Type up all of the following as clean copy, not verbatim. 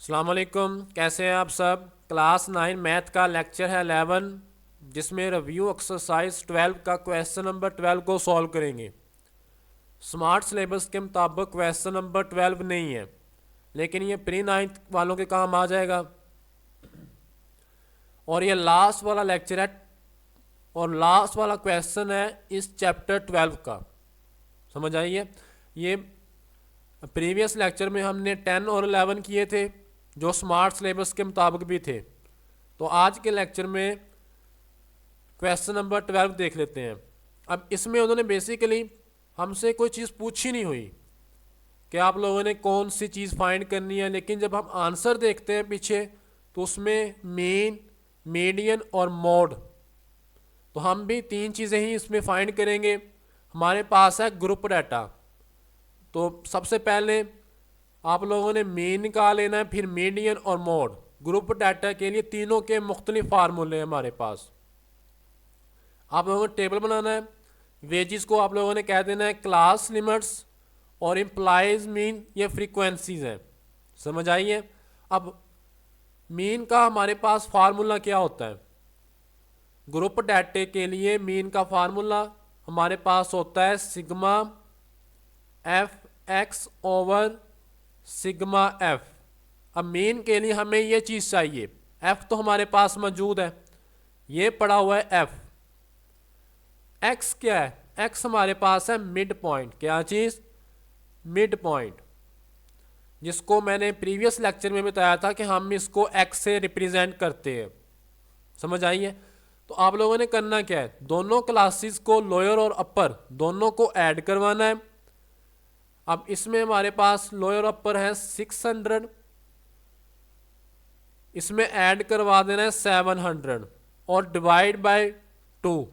अस्सलाम वालेकुम, कैसे हैं आप सब। क्लास 9 मैथ का लेक्चर है 11, जिसमें रिव्यू एक्सरसाइज 12 का क्वेश्चन नंबर 12 को सॉल्व करेंगे। स्मार्ट सिलेबस के मुताबिक क्वेश्चन नंबर 12 नहीं है, लेकिन ये प्री 9th वालों के काम आ जाएगा। और ये लास्ट वाला लेक्चर है और लास्ट वाला क्वेश्चन है इस चैप्टर 12 का। समझ आइए, ये प्रीवियस लेक्चर में हमने 10 और 11 किए थे जो स्मार्ट सिलेबस के मुताबिक भी थे। तो आज के लेक्चर में क्वेश्चन नंबर 12 देख लेते हैं। अब इसमें उन्होंने बेसिकली हमसे कोई चीज़ पूछी नहीं हुई कि आप लोगों ने कौन सी चीज़ फाइंड करनी है, लेकिन जब हम आंसर देखते हैं पीछे तो उसमें मीन, मीडियन और मोड, तो हम भी तीन चीज़ें ही इसमें फाइंड करेंगे। हमारे पास है ग्रुप डाटा। तो सबसे पहले आप लोगों ने मीन निकाल लेना है, फिर मीडियन और मोड। ग्रुप डाटा के लिए तीनों के मुख्तलिफ फार्मूले हैं हमारे पास। आप लोगों को टेबल बनाना है। वेजिस को आप लोगों ने कह देना है क्लास लिमिट्स और इम्प्लाइज मीन, ये फ्रीक्वेंसीज हैं। समझ आइए। अब मीन का हमारे पास फार्मूला क्या होता है। ग्रुप डाटे के लिए मीन का फार्मूला हमारे पास होता है sigma F x over sigma F. अब मीन के लिए हमें ये चीज़ चाहिए, एफ तो हमारे पास मौजूद है, ये पड़ा हुआ है एफ। एक्स क्या है, एक्स हमारे पास है मिड पॉइंट। क्या चीज़? मिड पॉइंट, जिसको मैंने प्रीवियस लेक्चर में बताया था कि हम इसको एक्स से रिप्रेजेंट करते हैं। समझ आइए। तो आप लोगों ने करना क्या है, दोनों क्लासेस को लोअर और अपर दोनों को ऐड करवाना है। अब इसमें हमारे पास लोअर अपर है 600, इसमें ऐड करवा देना है 700 और डिवाइड बाय 2।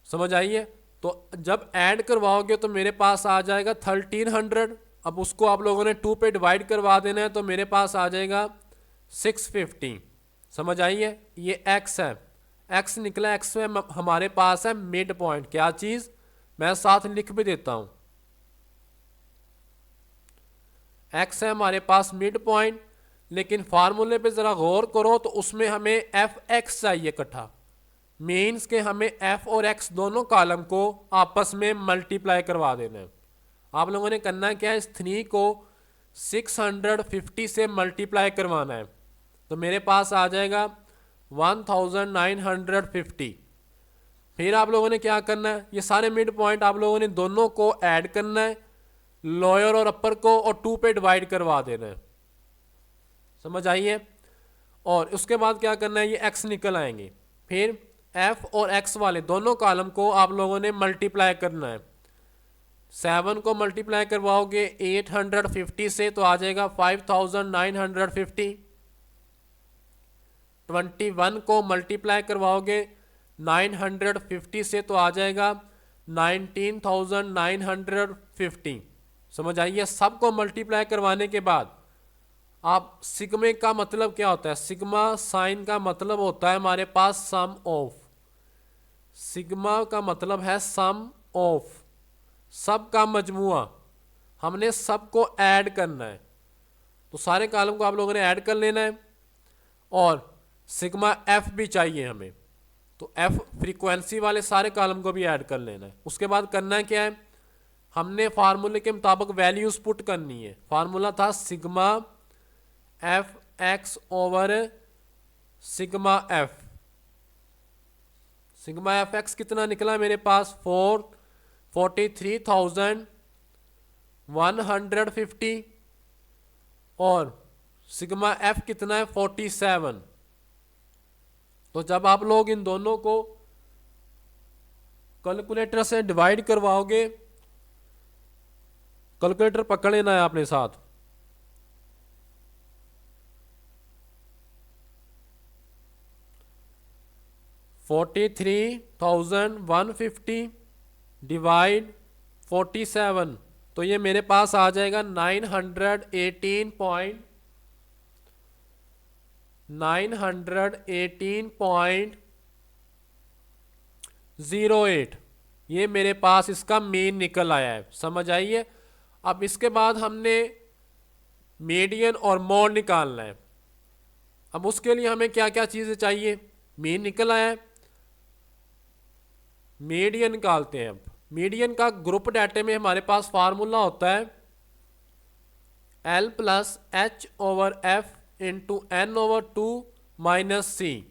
समझ आइए। तो जब ऐड करवाओगे तो मेरे पास आ जाएगा 1300। अब उसको आप लोगों ने 2 पे डिवाइड करवा देना है तो मेरे पास आ जाएगा 650। समझ आइए। ये एक्स है, एक्स निकला, एक्स में हमारे पास है मिड पॉइंट। क्या चीज़, मैं साथ लिख भी देता हूँ। एक्स है हमारे पास मिड पॉइंट, लेकिन फार्मूले पे ज़रा गौर करो तो उसमें हमें एफ एक्स चाहिए इकट्ठा। मीन्स के हमें एफ और एक्स दोनों कॉलम को आपस में मल्टीप्लाई करवा देना है। आप लोगों ने करना क्या है, इस 3 को 650 से मल्टीप्लाई करवाना है तो मेरे पास आ जाएगा 1950। फिर आप लोगों ने क्या करना है, ये सारे मिड पॉइंट आप लोगों ने दोनों को ऐड करना है, लोअर और अपर को, और 2 पे डिवाइड करवा देना है। समझ आइए। और उसके बाद क्या करना है, ये एक्स निकल आएंगे। फिर एफ और एक्स वाले दोनों कॉलम को आप लोगों ने मल्टीप्लाई करना है। 7 को मल्टीप्लाई करवाओगे 850 से तो आ जाएगा 5950। 21 को मल्टीप्लाई करवाओगे 950 से तो आ जाएगा 19950। समझ आइए। सबको मल्टीप्लाई करवाने के बाद आप सिग्मे का मतलब क्या होता है, सिग्मा साइन का मतलब होता है हमारे पास सम ऑफ। सिग्मा का मतलब है सम ऑफ, सब का मजमुआ। हमने सबको ऐड करना है तो सारे कॉलम को आप लोगों ने ऐड कर लेना है। और सिग्मा एफ भी चाहिए हमें, तो एफ फ्रीक्वेंसी वाले सारे कॉलम को भी ऐड कर लेना है। उसके बाद करना है क्या है, हमने फार्मूले के मुताबिक वैल्यूज पुट करनी है। फार्मूला था sigma F x over sigma F. Sigma F x कितना निकला मेरे पास, 43,150 और सिग्मा एफ कितना है 47। तो जब आप लोग इन दोनों को कैलकुलेटर से डिवाइड करवाओगे, कैलकुलेटर पकड़ लेना है आपने साथ। $43,150 डिवाइड 47, तो ये मेरे पास आ जाएगा 918.08। ये मेरे पास इसका मीन निकल आया है। समझ आइए। अब इसके बाद हमने मीडियन और मोड निकालना है। अब उसके लिए हमें क्या क्या चीज़ें चाहिए, मीन निकल आया है, मीडियन निकालते हैं। अब मीडियन का ग्रुप डाटे में हमारे पास फार्मूला होता है L plus H over F into N over two minus C.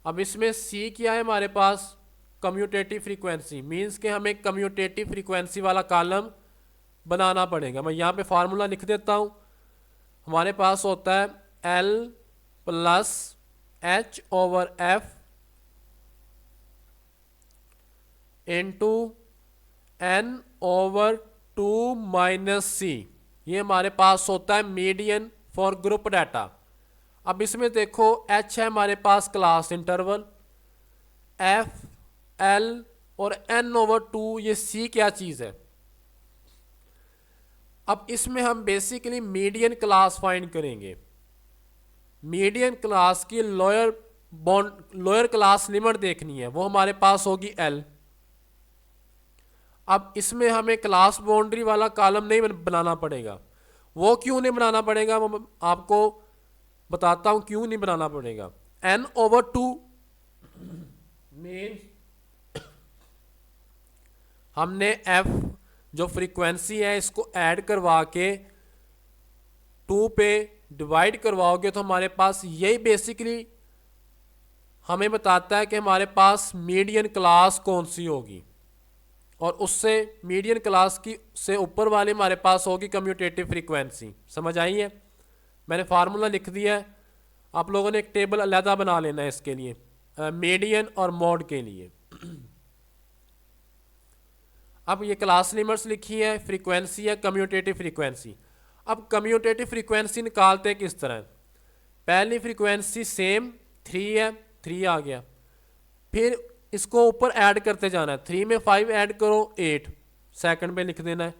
अब इसमें C क्या है हमारे पास, कम्यूटेटिव फ्रीक्वेंसी, मीन्स के हमें कम्यूटेटिव फ्रीक्वेंसी वाला कॉलम बनाना पड़ेगा। मैं यहाँ पे फार्मूला लिख देता हूँ। हमारे पास होता है L plus H over F into N over two minus C. ये हमारे पास होता है मीडियन फॉर ग्रुप डाटा। अब इसमें देखो H है हमारे पास क्लास इंटरवल, F, L और N ओवर टू, ये C क्या चीज़ है। अब इसमें हम बेसिकली मीडियन क्लास फाइंड करेंगे। मीडियन क्लास की लोअर क्लास लिमिट देखनी है, वो हमारे पास होगी L। अब इसमें हमें क्लास बाउंड्री वाला कॉलम नहीं बनाना पड़ेगा। वो क्यों नहीं बनाना पड़ेगा, वो आपको बताता हूं क्यों नहीं बनाना पड़ेगा। N ओवर टू मीन्स हमने F जो फ्रीक्वेंसी है इसको ऐड करवा के 2 पे डिवाइड करवाओगे तो हमारे पास यही बेसिकली हमें बताता है कि हमारे पास मीडियन क्लास कौन सी होगी, और उससे मीडियन क्लास की से ऊपर वाली हमारे पास होगी कम्यूटेटिव फ्रीक्वेंसी। समझ आई है। मैंने फार्मूला लिख दिया है, आप लोगों ने एक टेबल अलहदा बना लेना है इसके लिए, मीडियन और मोड के लिए। अब ये क्लास लिमिट्स लिखी है, फ्रीक्वेंसी है कम्यूटेटिव फ्रीक्वेंसी। अब कम्यूटेटिव फ्रीक्वेंसी निकालते हैं किस तरह। पहली फ्रीक्वेंसी सेम 3 है, 3 आ गया, फिर इसको ऊपर ऐड करते जाना है। 3 में 5 ऐड करो 8, सेकंड पे लिख देना है।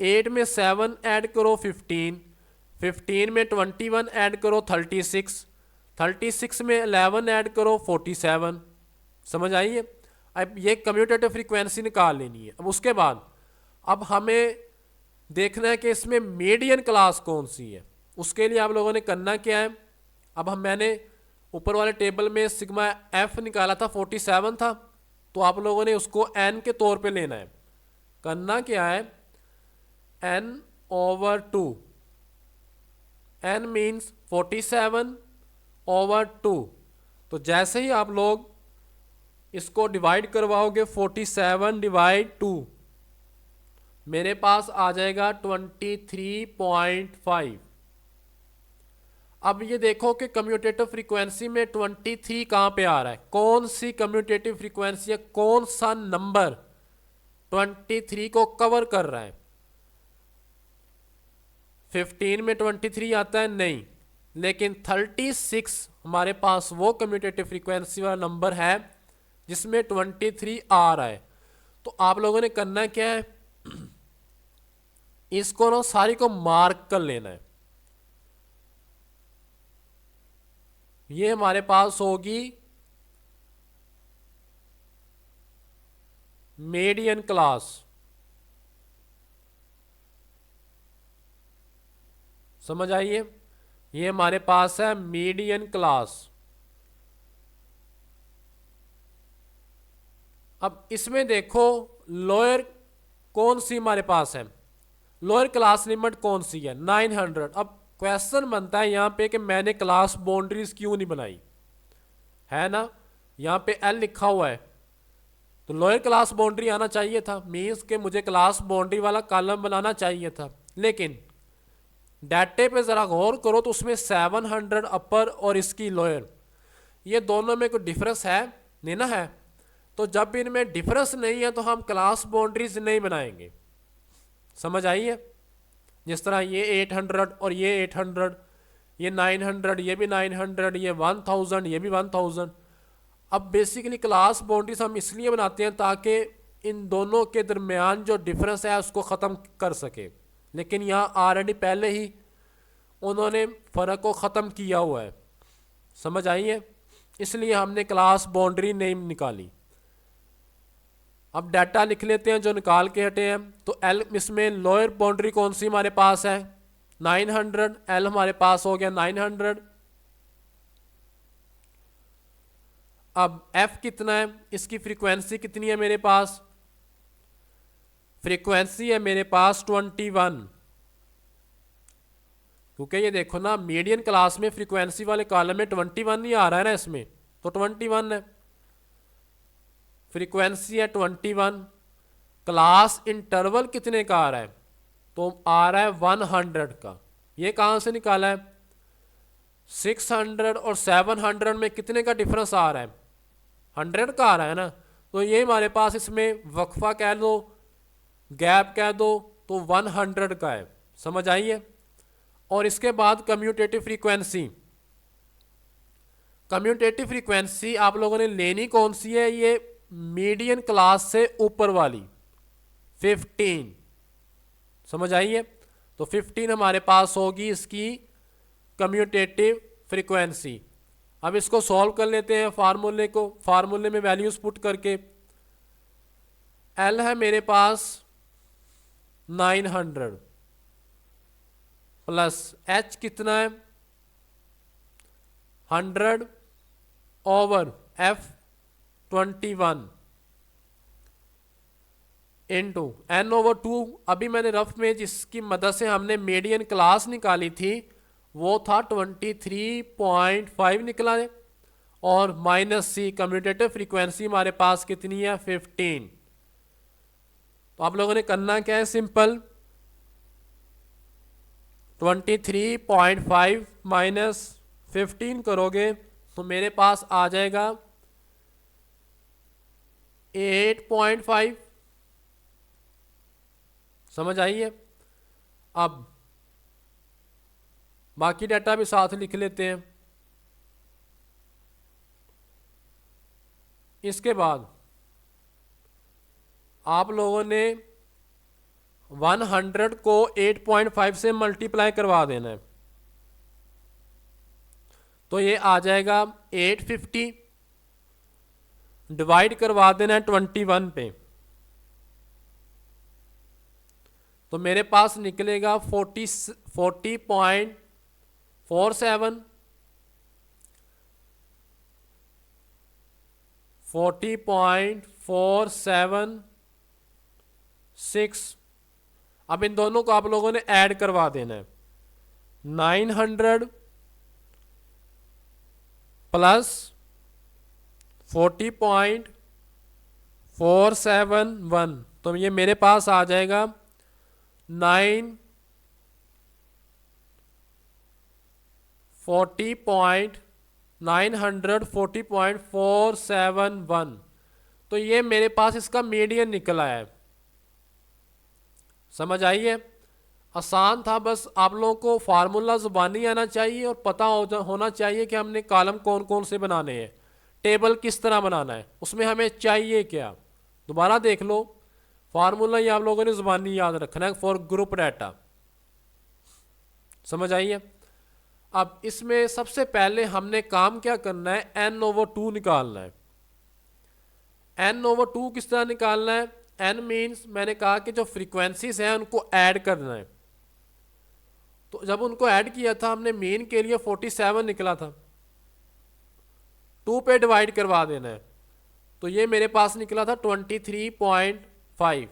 8 में 7 ऐड करो 15, 15 में 21 ऐड करो 36, 36 में 11 ऐड करो 47। समझ आई है। अब ये कम्यूटेटिव फ्रीक्वेंसी निकाल लेनी है। अब उसके बाद अब हमें देखना है कि इसमें मीडियन क्लास कौन सी है। उसके लिए आप लोगों ने करना क्या है, अब मैंने ऊपर वाले टेबल में सिग्मा एफ निकाला था 47 था, तो आप लोगों ने उसको एन के तौर पे लेना है। करना क्या है, n over two, n means 47 over 2। तो जैसे ही आप लोग इसको डिवाइड करवाओगे 47 डिवाइड 2, मेरे पास आ जाएगा 23.5। अब ये देखो कि कम्यूटेटिव फ्रीक्वेंसी में 23 कहाँ पे आ रहा है, कौन सी कम्यूटेटिव फ्रीक्वेंसी है, कौन सा नंबर 23 को कवर कर रहा है। 15 में 23 आता है नहीं, लेकिन 36 हमारे पास वो कम्यूटेटिव फ्रीक्वेंसी वाला नंबर है जिसमें 23 आ रहा है। तो आप लोगों ने करना क्या है, इसको ना सारी को मार्क कर लेना है। ये हमारे पास होगी मीडियन क्लास। समझ आइए, ये हमारे पास है मीडियन क्लास। अब इसमें देखो लोअर कौन सी हमारे पास है, लोअर क्लास लिमिट कौन सी है 900। अब क्वेश्चन बनता है यहाँ पे कि मैंने क्लास बाउंड्रीज क्यों नहीं बनाई, है ना, यहाँ पे एल लिखा हुआ है, तो लोअर क्लास बाउंड्री आना चाहिए था, मीन्स के मुझे क्लास बाउंड्री वाला कॉलम बनाना चाहिए था। लेकिन डाटे पे ज़रा गौर करो तो उसमें 700 अपर और इसकी लोअर, ये दोनों में कोई डिफरेंस है नहीं ना है। तो जब इनमें डिफरेंस नहीं है तो हम क्लास बाउंड्रीज नहीं बनाएंगे। समझ आई है। जिस तरह ये 800 और ये 800, ये 900, ये भी 900, ये 1000, ये भी 1000। अब बेसिकली क्लास बाउंड्रीज हम इसलिए बनाते हैं ताकि इन दोनों के दरमियान जो डिफरेंस है उसको ख़त्म कर सके, लेकिन यहाँ ऑलरेडी पहले ही उन्होंने फ़र्क को ख़त्म किया हुआ है। समझ आई है, इसलिए हमने क्लास बाउंड्री नहीं निकाली। अब डाटा लिख लेते हैं जो निकाल के हटे हैं। तो एल इसमें लोअर बाउंड्री कौन सी हमारे पास है 900, एल हमारे पास हो गया 900। अब एफ कितना है, इसकी फ्रीक्वेंसी कितनी है मेरे पास, फ्रीक्वेंसी है मेरे पास 21। क्योंकि ये देखो ना मीडियन क्लास में फ्रीक्वेंसी वाले कॉलम में 21 ही आ रहा है ना, इसमें तो 21 है, फ्रीक्वेंसी है 21। क्लास इंटरवल कितने का आ रहा है, तो आ रहा है 100 का। ये कहाँ से निकाला है, 600 और 700 में कितने का डिफरेंस आ रहा है, 100 का आ रहा है ना। तो ये हमारे पास इसमें वक्फा कह दो, गैप कह दो, तो 100 का है। समझ आई है। और इसके बाद कम्यूटेटिव फ्रीक्वेंसी, कम्यूटेटिव फ्रीक्वेंसी आप लोगों ने लेनी कौन सी है, ये मीडियन क्लास से ऊपर वाली 15। समझ आई है। तो 15 हमारे पास होगी इसकी कम्यूटेटिव फ्रीक्वेंसी। अब इसको सॉल्व कर लेते हैं फार्मूले को, फार्मूले में वैल्यूज पुट करके। एल है मेरे पास 900 प्लस एच कितना है 100 over f 21 into N over 2। अभी मैंने रफ में जिसकी मदद से हमने मीडियन क्लास निकाली थी वो था 23.5 निकला है, और माइनस सी कम्यूटेटिव फ्रीक्वेंसी हमारे पास कितनी है 15। तो आप लोगों ने करना क्या है, सिंपल 23.5 माइनस 15 करोगे तो मेरे पास आ जाएगा 8.5। समझ आई है। अब बाकी डाटा भी साथ लिख लेते हैं। इसके बाद आप लोगों ने 100 को 8.5 से मल्टीप्लाई करवा देना है, तो ये आ जाएगा 850, डिवाइड करवा देना है 21 पे, तो मेरे पास निकलेगा 40.47 40.476। अब इन दोनों को आप लोगों ने ऐड करवा देना है, 900 प्लस 40.471, तो ये मेरे पास आ जाएगा 940.471। तो ये मेरे पास इसका मीडियन निकला है। समझ आई है। आसान था, बस आप लोगों को फार्मूला जुबानी आना चाहिए और पता होना चाहिए कि हमने कॉलम कौन कौन से बनाने हैं, टेबल किस तरह बनाना है, उसमें हमें चाहिए क्या। दोबारा देख लो, फार्मूला ये आप लोगों ने जुबानी याद रखना है फॉर ग्रुप डाटा। समझ आई है। अब इसमें सबसे पहले हमने काम क्या करना है, n/2 निकालना है। n/2 किस तरह निकालना है, n मीन्स मैंने कहा कि जो फ्रीक्वेंसीज हैं उनको ऐड करना है। तो जब उनको ऐड किया था हमने मीन के लिए 47 निकला था, 2 पे डिवाइड करवा देना है, तो ये मेरे पास निकला था 23.5।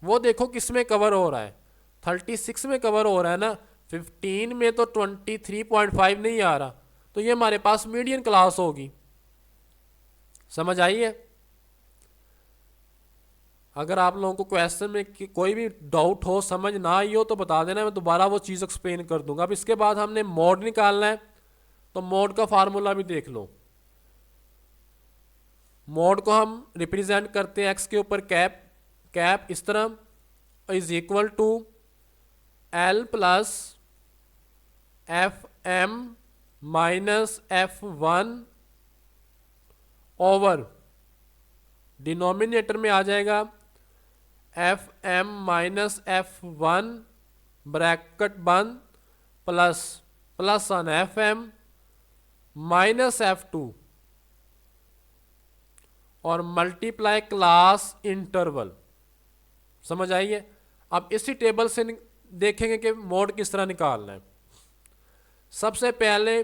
वो देखो किस में कवर हो रहा है, 36 में कवर हो रहा है ना, 15 में तो 23.5 नहीं आ रहा, तो ये हमारे पास मीडियन क्लास होगी। समझ आई है। अगर आप लोगों को क्वेश्चन में कोई भी डाउट हो, समझ ना आई हो, तो बता देना, मैं दोबारा वो चीज़ एक्सप्लेन कर दूंगा। अब इसके बाद हमने मोड निकालना है, तो मोड का फार्मूला भी देख लो। मोड को हम रिप्रेजेंट करते हैं एक्स के ऊपर कैप, कैप इस तरह is equal to l plus f m minus F1 over denominator में आ जाएगा FM माइनस F1 ब्रैकेट बंद plus plus on FM minus F2 और मल्टीप्लाई क्लास इंटरवल। समझ आइए। अब इसी टेबल से देखेंगे कि मोड किस तरह निकालना है। सबसे पहले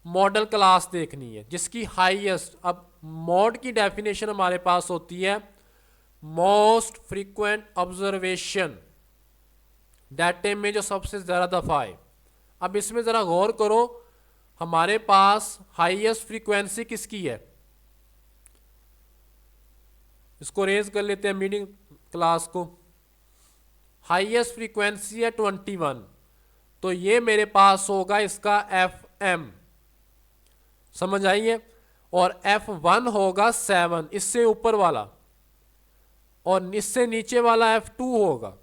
मॉडल क्लास देखनी है जिसकी हाईएस्ट, अब मोड की डेफिनेशन हमारे पास होती है मोस्ट फ्रीक्वेंट ऑब्जर्वेशन, डाटे में जो सबसे ज़्यादा दफ़ा है। अब इसमें ज़रा गौर करो, हमारे पास हाईएस्ट फ्रीक्वेंसी किसकी है, इसको रेज कर लेते हैं मीडियम क्लास को। हाईएस्ट फ्रीक्वेंसी है 21, तो ये मेरे पास होगा इसका FM, समझ आइए, और F1 होगा 7, इससे ऊपर वाला, और इससे नीचे वाला F2 होगा,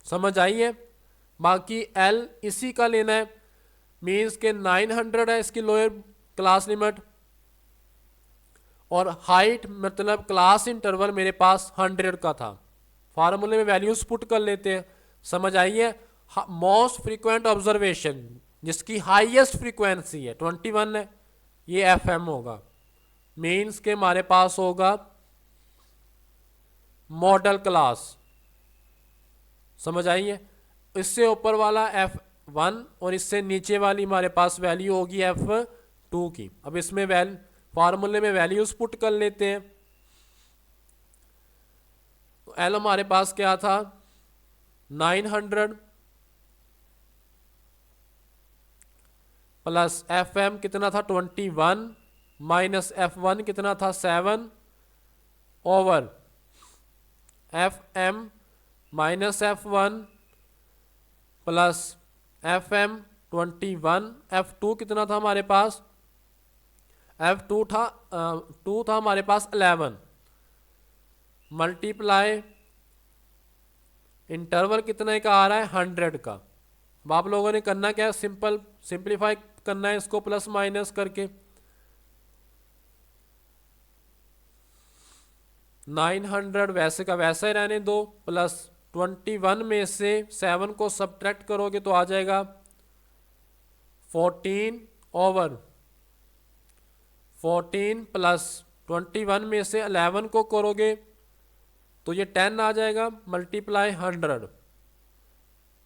समझ आइए। बाकी L इसी का लेना है, मीन्स के 900 है इसकी लोअर क्लास लिमिट, और हाइट मतलब क्लास इंटरवल मेरे पास 100 का था। फार्मूले में वैल्यूज पुट कर लेते हैं, समझ आइए। मोस्ट फ्रीक्वेंट ऑब्जर्वेशन जिसकी हाईएस्ट फ्रीक्वेंसी है 21 है, ये FM होगा, मीन्स के हमारे पास होगा मॉडल क्लास, समझ आइए। इससे ऊपर वाला F1 और इससे नीचे वाली हमारे पास वैल्यू होगी F2 की। अब इसमें फार्मूले में वैल्यूज पुट कर लेते हैं। तो L हमारे पास क्या था 900 प्लस FM कितना था 21 माइनस F1 कितना था 7 over FM minus F1 plus FM 21, F2 कितना था हमारे पास, F2 था 2 था हमारे पास 11, मल्टीप्लाई इंटरवल कितने का आ रहा है 100 का। अब आप लोगों ने करना क्या है, सिंपल सिंप्लीफाई करना है इसको प्लस माइनस करके। 900 वैसे का वैसा ही रहने दो, प्लस 21 में से 7 को सब्ट्रैक्ट करोगे तो आ जाएगा 14 ओवर 14 प्लस 21 में से 11 को करोगे तो ये 10 आ जाएगा, मल्टीप्लाई 100।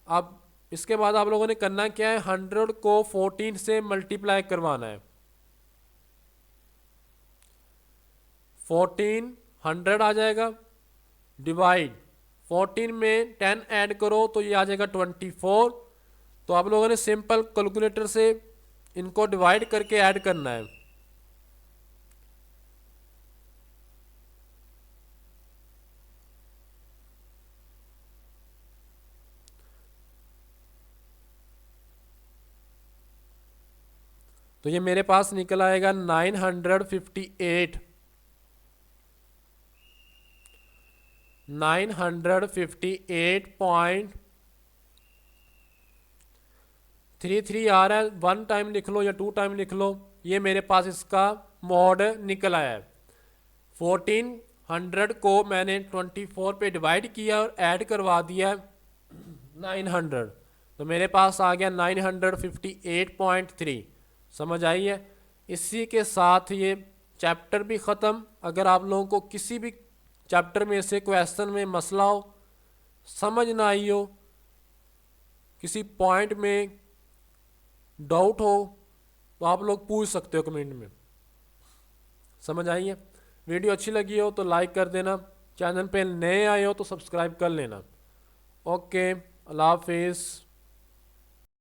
अब इसके बाद आप लोगों ने करना क्या है, 100 को 14 से मल्टीप्लाई करवाना है। 14 100 आ जाएगा, डिवाइड 14 में 10 ऐड करो तो ये आ जाएगा 24। तो आप लोगों ने सिंपल कैलकुलेटर से इनको डिवाइड करके ऐड करना है। तो ये मेरे पास निकल आएगा 958 958.33 आ रहा है, 1 टाइम लिख लो या 2 टाइम लिख लो, ये मेरे पास इसका मॉड निकल आया है। 1400 को मैंने 24 पे डिवाइड किया और ऐड करवा दिया 900, तो मेरे पास आ गया 958.3, समझ आई है। इसी के साथ ये चैप्टर भी ख़त्म। अगर आप लोगों को किसी भी चैप्टर में से क्वेश्चन में मसला हो, समझ ना आई हो, किसी पॉइंट में डाउट हो, तो आप लोग पूछ सकते हो कमेंट में, समझ आई है। वीडियो अच्छी लगी हो तो लाइक कर देना, चैनल पे नए आए हो तो सब्सक्राइब कर लेना। ओके, अल्लाह हाफिज़।